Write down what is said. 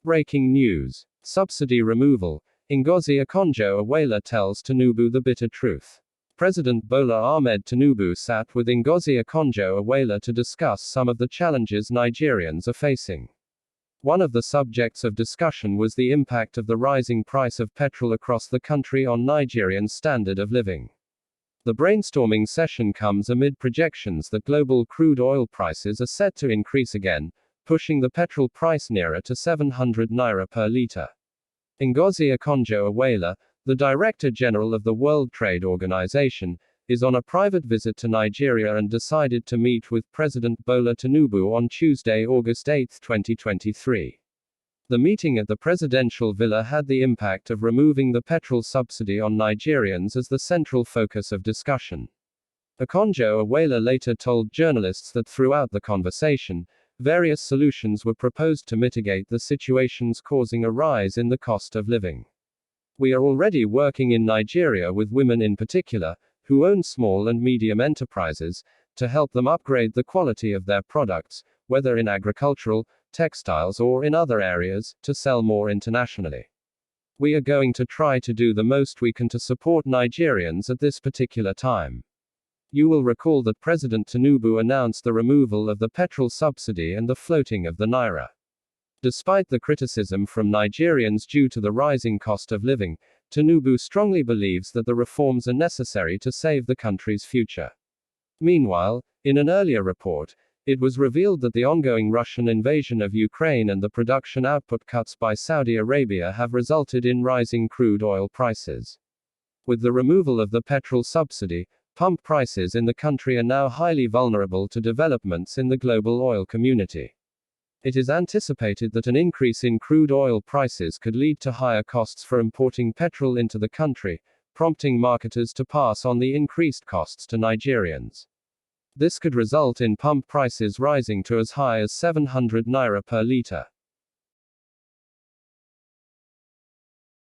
Breaking news. Subsidy removal. Ngozi Okonjo-Iweala tells Tinubu the bitter truth. President Bola Ahmed Tinubu sat with Ngozi Okonjo-Iweala to discuss some of the challenges Nigerians are facing. One of the subjects of discussion was the impact of the rising price of petrol across the country on Nigerians' standard of living. The brainstorming session comes amid projections that global crude oil prices are set to increase again, pushing the petrol price nearer to 700 naira per litre. Ngozi Okonjo-Iweala, the Director General of the World Trade Organization, is on a private visit to Nigeria and decided to meet with President Bola Tinubu on Tuesday, August 8, 2023. The meeting at the presidential villa had the impact of removing the petrol subsidy on Nigerians as the central focus of discussion. Okonjo-Iweala later told journalists that throughout the conversation, various solutions were proposed to mitigate the situations causing a rise in the cost of living. We are already working in Nigeria with women in particular, who own small and medium enterprises, to help them upgrade the quality of their products, whether in agricultural, textiles or in other areas, to sell more internationally. We are going to try to do the most we can to support Nigerians at this particular time. You will recall that President Tinubu announced the removal of the petrol subsidy and the floating of the naira. Despite the criticism from Nigerians due to the rising cost of living, Tinubu strongly believes that the reforms are necessary to save the country's future. Meanwhile, in an earlier report, it was revealed that the ongoing Russian invasion of Ukraine and the production output cuts by Saudi Arabia have resulted in rising crude oil prices. With the removal of the petrol subsidy, pump prices in the country are now highly vulnerable to developments in the global oil community. It is anticipated that an increase in crude oil prices could lead to higher costs for importing petrol into the country, prompting marketers to pass on the increased costs to Nigerians. This could result in pump prices rising to as high as 700 naira per litre.